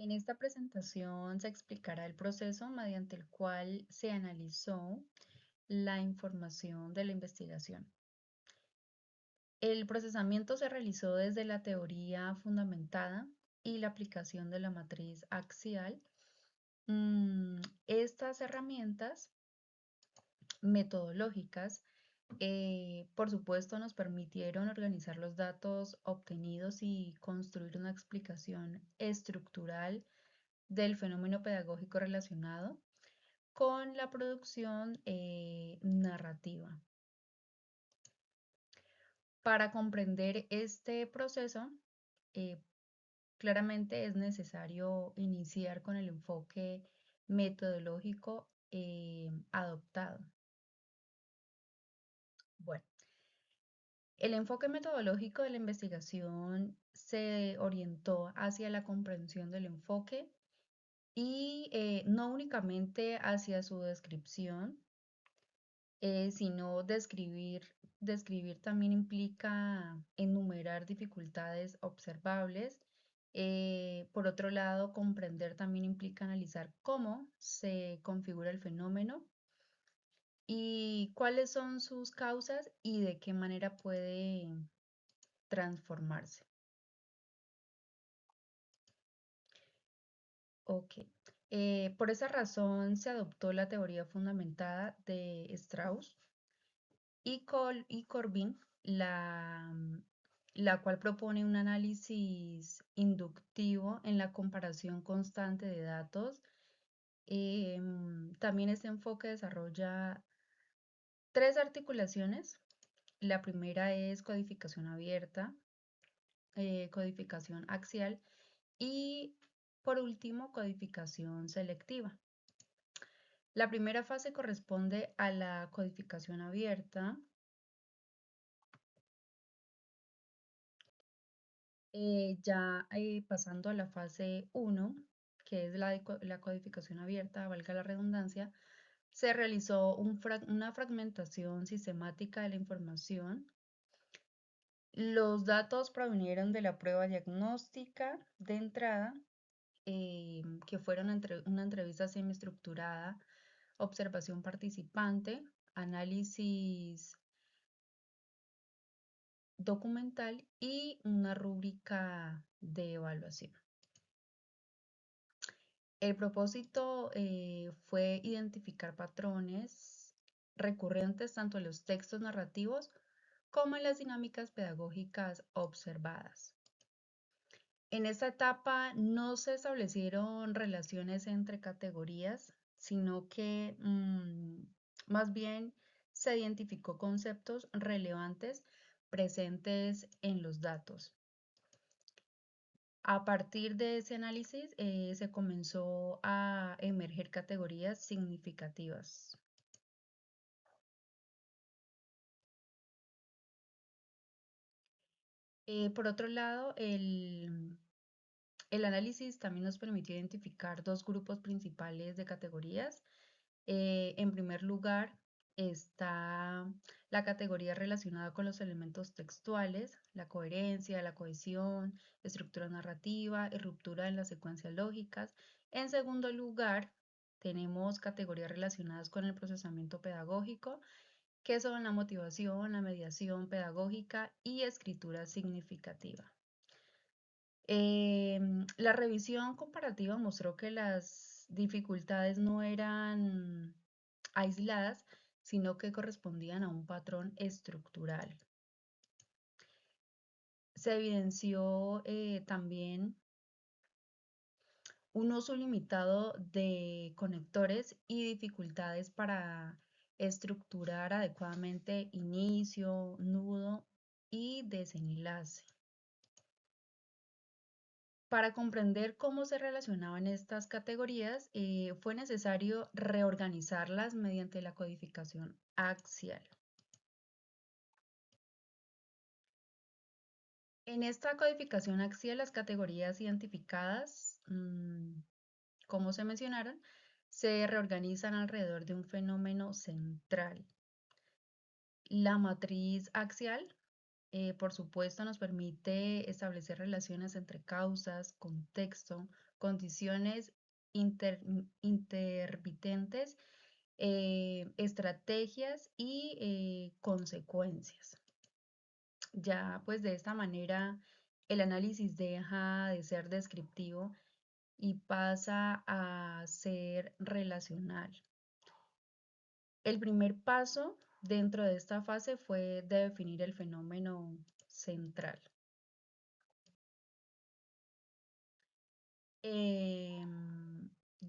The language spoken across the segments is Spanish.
En esta presentación se explicará el proceso mediante el cual se analizó la información de la investigación. El procesamiento se realizó desde la teoría fundamentada y la aplicación de la matriz axial. Estas herramientas metodológicas, por supuesto, nos permitieron organizar los datos obtenidos y construir una explicación estructural del fenómeno pedagógico relacionado con la producción narrativa. Para comprender este proceso, eh, claramente es necesario iniciar con el enfoque metodológico adoptado. Bueno, el enfoque metodológico de la investigación se orientó hacia la comprensión del enfoque y no únicamente hacia su descripción, sino describir también implica enumerar dificultades observables. Por otro lado, comprender también implica analizar cómo se configura el fenómeno y cuáles son sus causas y de qué manera puede transformarse. Ok. Por esa razón se adoptó la teoría fundamentada de Strauss y Corbin, la cual propone un análisis inductivo en la comparación constante de datos. También este enfoque desarrolla tres articulaciones. La primera es codificación abierta, codificación axial y, por último, codificación selectiva. La primera fase corresponde a la codificación abierta. Pasando a la fase 1, que es la codificación abierta, valga la redundancia, se realizó una fragmentación sistemática de la información. Los datos provinieron de la prueba diagnóstica de entrada, que fueron una entrevista semiestructurada, observación participante, análisis documental y una rúbrica de evaluación. El propósito fue identificar patrones recurrentes tanto en los textos narrativos como en las dinámicas pedagógicas observadas. En esta etapa no se establecieron relaciones entre categorías, sino que más bien se identificó conceptos relevantes presentes en los datos. A partir de ese análisis se comenzó a emerger categorías significativas. Por otro lado, el análisis también nos permitió identificar dos grupos principales de categorías. En primer lugar, está la categoría relacionada con los elementos textuales, la coherencia, la cohesión, estructura narrativa y ruptura en las secuencias lógicas. En segundo lugar, tenemos categorías relacionadas con el procesamiento pedagógico, que son la motivación, la mediación pedagógica y escritura significativa. La revisión comparativa mostró que las dificultades no eran aisladas, sino que correspondían a un patrón estructural. Se evidenció también un uso limitado de conectores y dificultades para estructurar adecuadamente inicio, nudo y desenlace. Para comprender cómo se relacionaban estas categorías, fue necesario reorganizarlas mediante la codificación axial. En esta codificación axial, las categorías identificadas, como se mencionaron, se reorganizan alrededor de un fenómeno central. La matriz axial Por supuesto, nos permite establecer relaciones entre causas, contexto, condiciones intermitentes, estrategias y consecuencias. Ya pues de esta manera el análisis deja de ser descriptivo y pasa a ser relacional. El primer paso dentro de esta fase fue de definir el fenómeno central.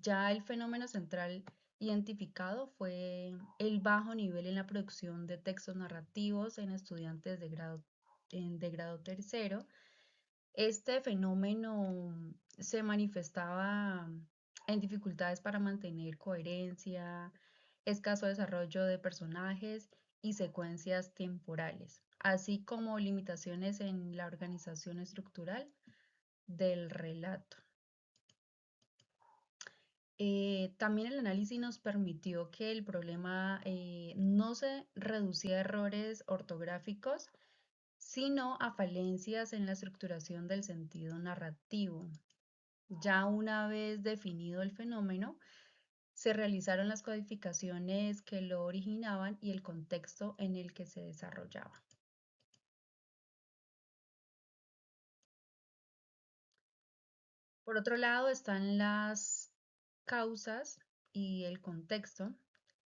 Ya el fenómeno central identificado fue el bajo nivel en la producción de textos narrativos en estudiantes de grado tercero. Este fenómeno se manifestaba en dificultades para mantener coherencia, escaso desarrollo de personajes y secuencias temporales, así como limitaciones en la organización estructural del relato. También el análisis nos permitió que el problema no se reducía a errores ortográficos, sino a falencias en la estructuración del sentido narrativo. Ya una vez definido el fenómeno, se realizaron las codificaciones que lo originaban y el contexto en el que se desarrollaba. Por otro lado, están las causas y el contexto.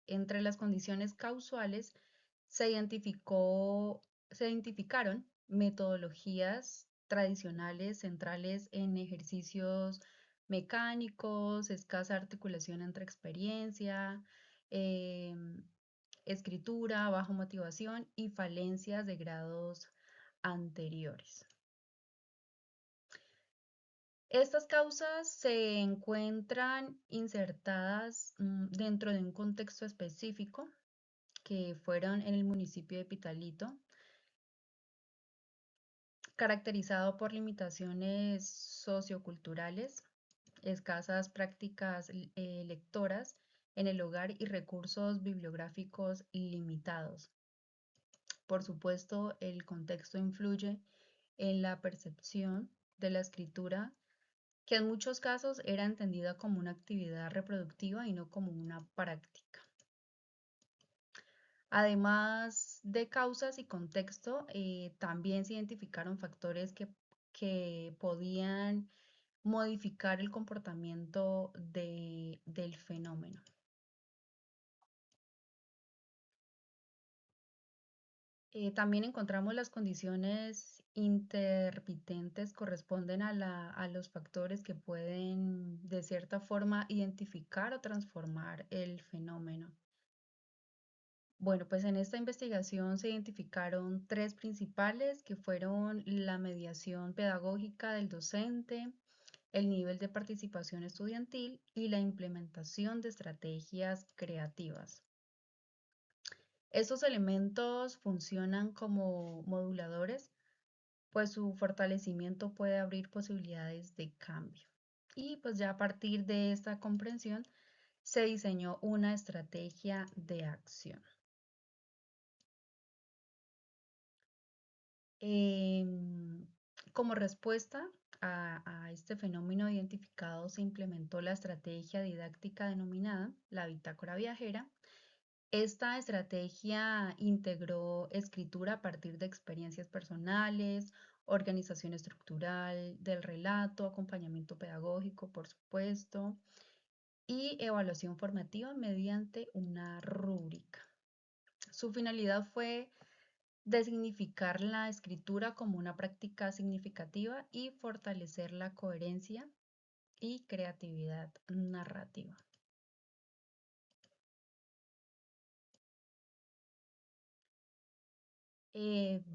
Entre las condiciones causales se se identificaron metodologías tradicionales centrales en ejercicios mecánicos, escasa articulación entre experiencia, em, escritura, baja motivación y falencias de grados anteriores. Estas causas se encuentran insertadas dentro de un contexto específico que fueron en el municipio de Pitalito, caracterizado por limitaciones socioculturales, escasas prácticas lectoras en el hogar y recursos bibliográficos limitados. Por supuesto, el contexto influye en la percepción de la escritura, que en muchos casos era entendida como una actividad reproductiva y no como una práctica. Además de causas y contexto, también se identificaron factores que podían modificar el comportamiento del fenómeno. También encontramos las condiciones intermitentes corresponden a los factores que pueden, de cierta forma, identificar o transformar el fenómeno. Bueno, pues en esta investigación se identificaron tres principales que fueron la mediación pedagógica del docente, el nivel de participación estudiantil y la implementación de estrategias creativas. Estos elementos funcionan como moduladores, pues su fortalecimiento puede abrir posibilidades de cambio. Y pues ya a partir de esta comprensión se diseñó una estrategia de acción. Em, Como respuesta a este fenómeno identificado, se implementó la estrategia didáctica denominada la bitácora viajera. Esta estrategia integró escritura a partir de experiencias personales, organización estructural del relato, acompañamiento pedagógico, por supuesto, y evaluación formativa mediante una rúbrica. Su finalidad fue de significar la escritura como una práctica significativa y fortalecer la coherencia y creatividad narrativa.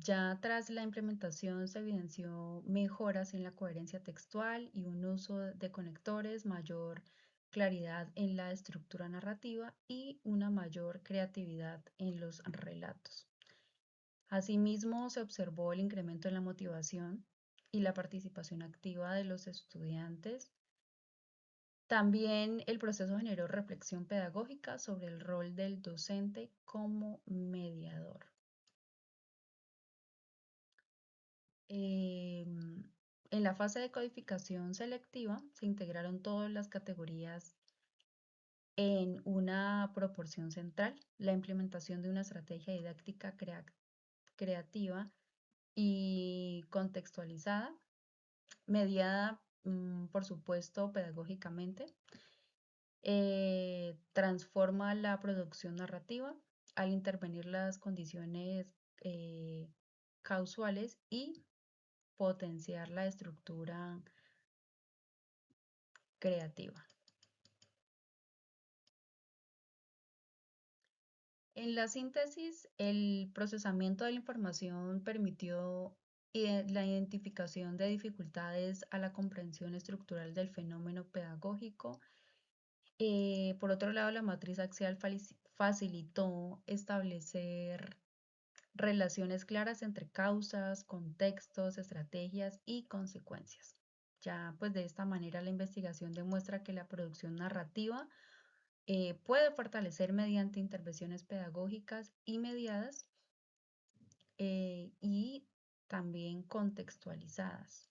Ya tras la implementación se evidenció mejoras en la coherencia textual y un uso de conectores, mayor claridad en la estructura narrativa y una mayor creatividad en los relatos. Asimismo, se observó el incremento en la motivación y la participación activa de los estudiantes. También el proceso generó reflexión pedagógica sobre el rol del docente como mediador. Em, en la fase de codificación selectiva se integraron todas las categorías en una proporción central, la implementación de una estrategia didáctica creativa y contextualizada, mediada, por supuesto, pedagógicamente, transforma la producción narrativa al intervenir las condiciones eh, causales y potenciar la estructura creativa. En la síntesis, el procesamiento de la información permitió la identificación de dificultades a la comprensión estructural del fenómeno pedagógico. Por otro lado, la matriz axial facilitó establecer relaciones claras entre causas, contextos, estrategias y consecuencias. Ya pues de esta manera la investigación demuestra que la producción narrativa puede fortalecer mediante intervenciones pedagógicas y mediadas y también contextualizadas.